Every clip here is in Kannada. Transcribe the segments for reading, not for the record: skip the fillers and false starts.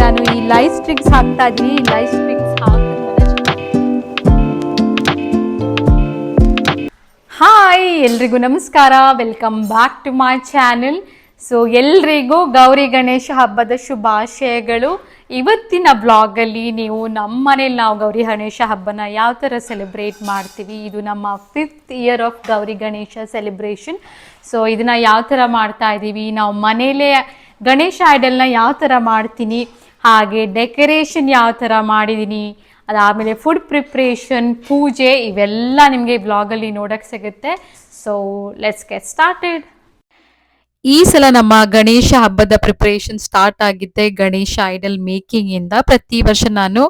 ನಾನು ಈ ಲೈವ್ ಸ್ಟ್ರಿಂಗ್ಸ್ ಹಾಕ್ತಾ ಇದ್ದೀನಿ. ಲೈವ್ ಸ್ಟ್ರಿಂಗ್ಸ್ ಹಾಯ್, ಎಲ್ರಿಗೂ ನಮಸ್ಕಾರ. Welcome back to my channel. So ಎಲ್ರಿಗೂ ಗೌರಿ ಗಣೇಶ ಹಬ್ಬದ ಶುಭಾಶಯಗಳು. ಇವತ್ತಿನ ಬ್ಲಾಗಲ್ಲಿ ನೀವು ನಮ್ಮ ಮನೇಲಿ ನಾವು ಗೌರಿ ಗಣೇಶ ಹಬ್ಬನ ಯಾವ ಥರ ಸೆಲೆಬ್ರೇಟ್ ಮಾಡ್ತೀವಿ, ಇದು ನಮ್ಮ 5th year of Gauri Ganesha celebration. So ಇದನ್ನು ಯಾವ ಥರ ಮಾಡ್ತಾ ಇದ್ದೀವಿ, ನಾವು ಮನೇಲೇ ಗಣೇಶ ಐಡಲ್ನ ಯಾವ ಥರ ಮಾಡ್ತೀನಿ, ಹಾಗೆ ಡೆಕೋರೇಷನ್ ಯಾವ ಥರ ಮಾಡಿದ್ದೀನಿ, ಅದಾದಮೇಲೆ ಫುಡ್ ಪ್ರಿಪ್ರೇಷನ್, ಪೂಜೆ, ಇವೆಲ್ಲ ನಿಮಗೆ ಬ್ಲಾಗಲ್ಲಿ ನೋಡೋಕ್ಕೆ ಸಿಗುತ್ತೆ. So let's get started. ಈ ಸಲ ನಮ್ಮ ಗಣೇಶ ಹಬ್ಬದ ಪ್ರಿಪ್ರೇಷನ್ ಸ್ಟಾರ್ಟ್ ಆಗಿದ್ದೆ ಗಣೇಶ ಐಡಲ್ ಮೇಕಿಂಗ್ ಇಂದ. ಪ್ರತಿ ವರ್ಷ ನಾನು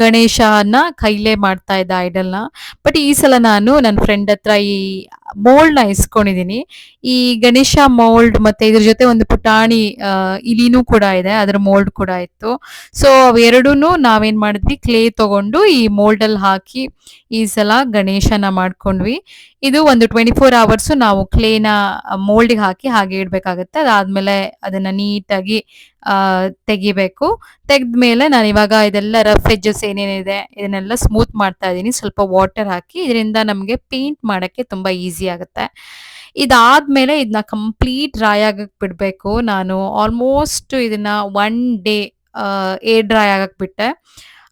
ಗಣೇಶನ ಕೈಲೇ ಮಾಡ್ತಾ ಇದ್ದೆ ಐಡಲ್ನ. ಬಟ್ ಈ ಸಲ ನಾನು ನನ್ನ ಫ್ರೆಂಡ್ ಹತ್ರ ಈ ಮೋಲ್ಡ್ನ ಇಸ್ಕೊಂಡಿದ್ದೀನಿ. ಈ ಗಣೇಶ ಮೋಲ್ಡ್ ಮತ್ತೆ ಇದ್ರ ಜೊತೆ ಒಂದು ಪುಟಾಣಿ ಇಲಿನೂ ಕೂಡ ಇದೆ, ಅದರ ಮೋಲ್ಡ್ ಕೂಡ ಇತ್ತು. ಸೊ ಅವೆರಡೂ ನಾವೇನ್ ಮಾಡಿದ್ವಿ, ಕ್ಲೇ ತಗೊಂಡು ಈ ಮೋಲ್ಡಲ್ಲಿ ಹಾಕಿ ಈ ಸಲ ಗಣೇಶನ ಮಾಡ್ಕೊಂಡ್ವಿ. ಇದು ಒಂದು 24 hours ನಾವು ಕ್ಲೇನ ಮೋಲ್ಡಿಗೆ ಹಾಕಿ ಹಾಗೆ ಇಡಬೇಕಾಗುತ್ತೆ. ಅದಾದ್ಮೇಲೆ ಅದನ್ನ ನೀಟಾಗಿ ತೆಗಿಬೇಕು. ತೆಗೆದ್ಮೇಲೆ ನಾನು ಇವಾಗ ಇದೆಲ್ಲ ರಫ್ ಎಡ್ಜಸ್ ಏನೇನಿದೆ ಇದನ್ನೆಲ್ಲ ಸ್ಮೂತ್ ಮಾಡ್ತಾ ಇದ್ದೀನಿ ಸ್ವಲ್ಪ ವಾಟರ್ ಹಾಕಿ. ಇದರಿಂದ ನಮಗೆ ಪೇಂಟ್ ಮಾಡೋಕ್ಕೆ ತುಂಬ ಈಸಿ ಆಗುತ್ತೆ. ಇದಾದ್ಮೇಲೆ ಇದನ್ನ ಕಂಪ್ಲೀಟ್ ಡ್ರೈ ಆಗಕ್ಕೆ ಬಿಡಬೇಕು. ನಾನು ಆಲ್ಮೋಸ್ಟ್ ಇದನ್ನ 1 day ಏರ್ ಡ್ರೈ ಆಗಕ್ಕೆ ಬಿಟ್ಟೆ.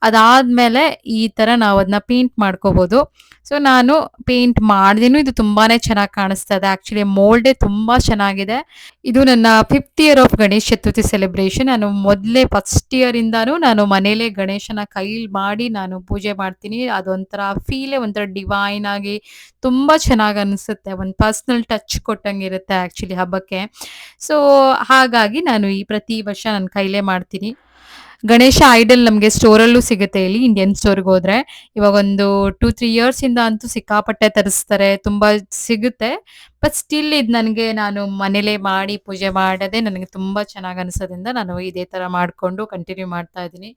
ಅದಾದ್ಮೇಲೆ ಈ ಥರ ನಾವು ಅದನ್ನ ಪೇಂಟ್ ಮಾಡ್ಕೋಬೋದು. ಸೊ ನಾನು ಪೇಂಟ್ ಮಾಡಿದೀನಿ, ಇದು ತುಂಬಾನೇ ಚೆನ್ನಾಗಿ ಕಾಣಿಸ್ತಾ ಇದೆ. ಆ್ಯಕ್ಚುಲಿ ಮೋಲ್ಡೇ ತುಂಬ ಚೆನ್ನಾಗಿದೆ. ಇದು ನನ್ನ 5th year of Ganesha Chaturthi celebration. ನಾನು ಮೊದಲೇ ಫಸ್ಟ್ ಇಯರಿಂದಾನು ನಾನು ಮನೇಲೇ ಗಣೇಶನ ಕೈಲಿ ಮಾಡಿ ನಾನು ಪೂಜೆ ಮಾಡ್ತೀನಿ. ಅದೊಂಥರ ಫೀಲೇ ಒಂಥರ ಡಿವೈನ್ ಆಗಿ ತುಂಬ ಚೆನ್ನಾಗಿ ಅನಿಸುತ್ತೆ. ಒಂದು ಪರ್ಸ್ನಲ್ ಟಚ್ ಕೊಟ್ಟಂಗಿರುತ್ತೆ ಆ್ಯಕ್ಚುಲಿ ಹಬ್ಬಕ್ಕೆ. ಸೊ ಹಾಗಾಗಿ ನಾನು ಈ ಪ್ರತಿ ವರ್ಷ ನನ್ನ ಕೈಲೇ ಮಾಡ್ತೀನಿ. ಗಣೇಶ ಐಡಲ್ ನಮಗೆ ಸ್ಟೋರಲ್ಲೂ ಸಿಗುತ್ತೆ, ಇಲ್ಲಿ ಇಂಡಿಯನ್ ಸ್ಟೋರ್ಗೆ ಹೋದ್ರೆ. ಇವಾಗ ಒಂದು 2-3 years ಇಂದ ಅಂತೂ ಸಿಕ್ಕಾಪಟ್ಟೆ ತರಿಸ್ತಾರೆ, ತುಂಬ ಸಿಗುತ್ತೆ. ಬಟ್ ಸ್ಟಿಲ್ ಇದು ನನಗೆ ನಾನು ಮನೇಲೇ ಮಾಡಿ ಪೂಜೆ ಮಾಡೋದೇ ನನಗೆ ತುಂಬ ಚೆನ್ನಾಗಿ ಅನಿಸೋದ್ರಿಂದ ನಾನು ಇದೇ ಥರ ಮಾಡಿಕೊಂಡು ಕಂಟಿನ್ಯೂ ಮಾಡ್ತಾ ಇದ್ದೀನಿ.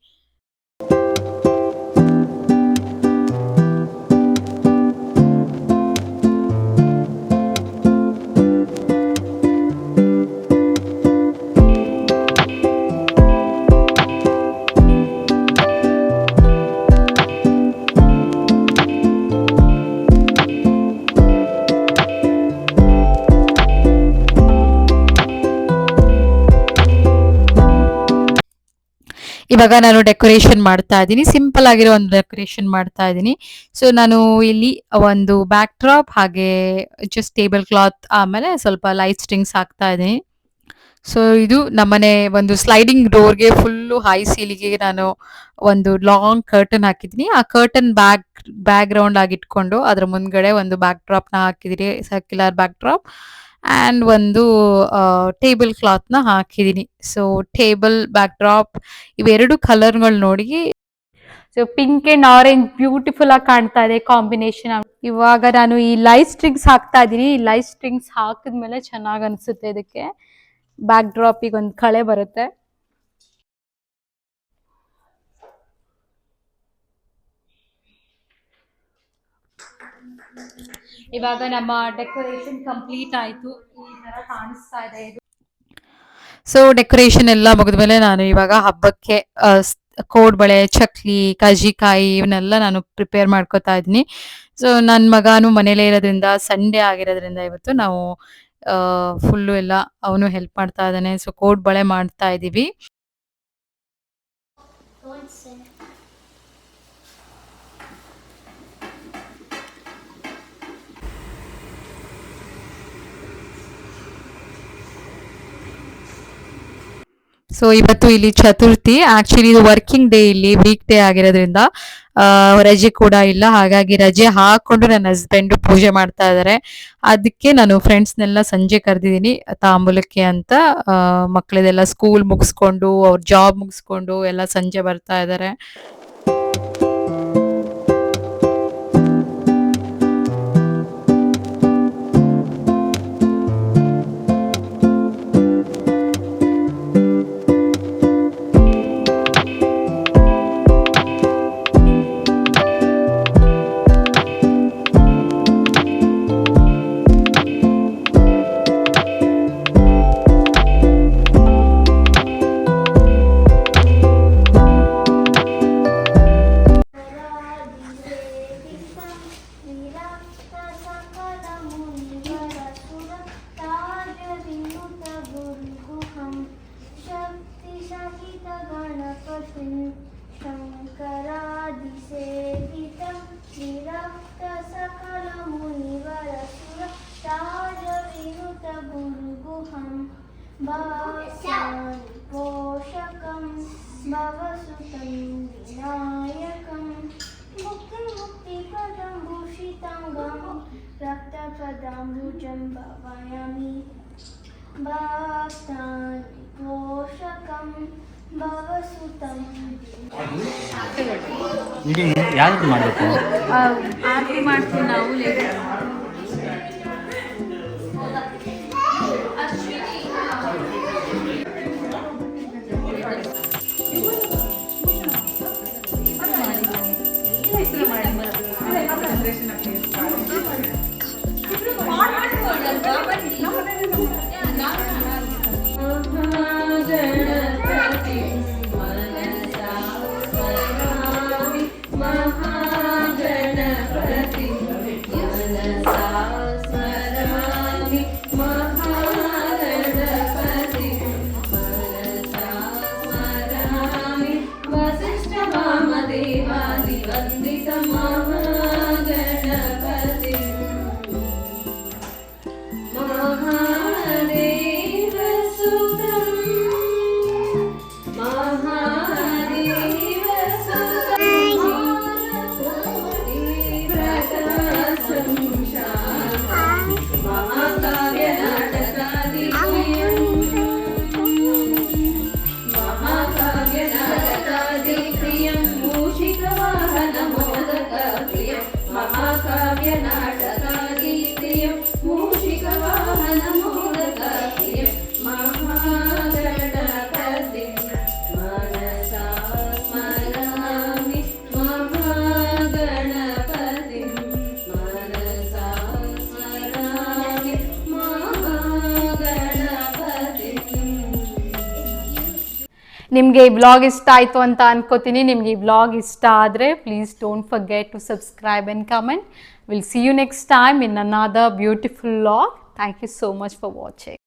ಇವಾಗ ನಾನು ಡೆಕೋರೇಷನ್ ಮಾಡ್ತಾ ಇದ್ದೀನಿ, ಸಿಂಪಲ್ ಆಗಿರೋ ಒಂದು ಡೆಕೋರೇಷನ್ ಮಾಡ್ತಾ ಇದ್ದೀನಿ. ಸೊ ನಾನು ಇಲ್ಲಿ ಒಂದು ಬ್ಯಾಕ್ ಡ್ರಾಪ್ ಹಾಗೆ ಜಸ್ಟ್ ಟೇಬಲ್ ಕ್ಲಾತ್, ಆಮೇಲೆ ಸ್ವಲ್ಪ ಲೈಟ್ ಸ್ಟ್ರಿಂಗ್ಸ್ ಹಾಕ್ತಾ ಇದ್ದೀನಿ. ಸೊ ಇದು ನಮ್ಮನೆ ಒಂದು ಸ್ಲೈಡಿಂಗ್ ಡೋರ್ಗೆ ಫುಲ್ಲು ಹೈ ಸೀಲಿಗೆ ನಾನು ಒಂದು ಲಾಂಗ್ ಕರ್ಟನ್ ಹಾಕಿದ್ದೀನಿ. ಆ ಕರ್ಟನ್ ಬ್ಯಾಕ್ ಗ್ರೌಂಡ್ ಆಗಿ ಇಟ್ಕೊಂಡು ಅದ್ರ ಮುಂದ್ಗಡೆ ಒಂದು ಬ್ಯಾಕ್ ಡ್ರಾಪ್ನ ಹಾಕಿದ್ದೀನಿ, ಸರ್ಕ್ಯುಲರ್ ಬ್ಯಾಕ್ ಡ್ರಾಪ್, ಆ್ಯಂಡ್ ಒಂದು ಟೇಬಲ್ ಕ್ಲಾತ್ನ ಹಾಕಿದ್ದೀನಿ. ಸೊ ಟೇಬಲ್ ಬ್ಯಾಕ್ ಡ್ರಾಪ್ ಇವೆರಡು ಕಲರ್ಗಳು ನೋಡಿ, so pink and orange beautiful ಆಗಿ ಕಾಣ್ತಾ ಇದೆ ಕಾಂಬಿನೇಷನ್. ಇವಾಗ ನಾನು ಈ ಲೈಟ್ ಸ್ಟ್ರಿಂಗ್ಸ್ ಹಾಕ್ತಾ ಇದ್ದೀನಿ. ಈ ಲೈಟ್ ಸ್ಟ್ರಿಂಗ್ಸ್ ಹಾಕಿದ್ಮೇಲೆ ಚೆನ್ನಾಗಿ ಅನಿಸುತ್ತೆ. ಇದಕ್ಕೆ ಬ್ಯಾಕ್ ಡ್ರಾಪಿಗೆ ಒಂದು ಕಳೆ ಬರುತ್ತೆ. ಇವಾಗ ನಮ್ಮ ಡೆಕೋರೇಷನ್ ಕಂಪ್ಲೀಟ್ ಆಯ್ತು. ಈ ತರ ಕಾಣಿಸ್ತಾ ಇದೆ ಇದು. ಸೊ ಡೆಕೋರೇಷನ್ ಎಲ್ಲ ಮುಗಿದ್ಮೇಲೆ ನಾನು ಇವಾಗ ಹಬ್ಬಕ್ಕೆ ಕೋಡ್ಬಳೆ, ಚಕ್ಲಿ, ಕಜ್ಜಿಕಾಯಿ ಇವನ್ನೆಲ್ಲ ನಾನು ಪ್ರಿಪೇರ್ ಮಾಡ್ಕೋತಾ ಇದ್ದೀನಿ. ಸೊ ನನ್ನ ಮಗನೂ ಮನೇಲೇ ಇರೋದ್ರಿಂದ, ಸಂಡೇ ಆಗಿರೋದ್ರಿಂದ ಇವತ್ತು ನಾವು ಫುಲ್ಲು ಎಲ್ಲ ಅವನು ಹೆಲ್ಪ್ ಮಾಡ್ತಾ ಇದ್ದಾನೆ. ಸೊ ಕೋಡ್ಬಳೆ ಮಾಡ್ತಾ ಇದ್ದೀವಿ. ಸೊ ಇವತ್ತು ಇಲ್ಲಿ ಚತುರ್ಥಿ, ಆಕ್ಚುಲಿ ಇದು ವರ್ಕಿಂಗ್ ಡೇ, ಇಲ್ಲಿ ವೀಕ್ ಡೇ ಆಗಿರೋದ್ರಿಂದ ರಜೆ ಕೂಡ ಇಲ್ಲ. ಹಾಗಾಗಿ ರಜೆ ಹಾಕೊಂಡು ನನ್ನ ಹಸ್ಬೆಂಡ್ ಪೂಜೆ ಮಾಡ್ತಾ ಇದ್ದಾರೆ. ಅದಕ್ಕೆ ನಾನು ಫ್ರೆಂಡ್ಸ್ನೆಲ್ಲ ಸಂಜೆ ಕರೆದಿದ್ದೀನಿ ತಾಂಬೂಲಕ್ಕೆ ಅಂತ. ಮಕ್ಕಳದೆಲ್ಲ ಸ್ಕೂಲ್ ಮುಗಿಸ್ಕೊಂಡು ಅವ್ರ ಜಾಬ್ ಮುಗಿಸ್ಕೊಂಡು ಎಲ್ಲ ಸಂಜೆ ಬರ್ತಾ ಇದ್ದಾರೆ. गणपतिं शङ्करादिसेवितं विरक्तसकलमुनिवरसुरताजविनुतगुरुगुहं भक्तानि पोषकं भवसुतं विनायकं मुक्तिपदं भूषिताङ्गं रक्तपदाम्बुजं भावयामि भक्तानि पोषकं भवसुतं ಯಾವ್ದು ಮಾಡಬೇಕು? ಆರತಿ ಮಾಡ್ತೀವಿ ನಾವು. ನಿಮಗೆ ಈ ವ್ಲಾಗ್ ಇಷ್ಟ ಆಯಿತು ಅಂತ ಅನ್ಕೋತೀನಿ. ನಿಮಗೆ ಈ ವ್ಲಾಗ್ ಇಷ್ಟ ಆದರೆ please don't forget to subscribe and comment. Will see you next time in another beautiful vlog. Thank you so much for watching.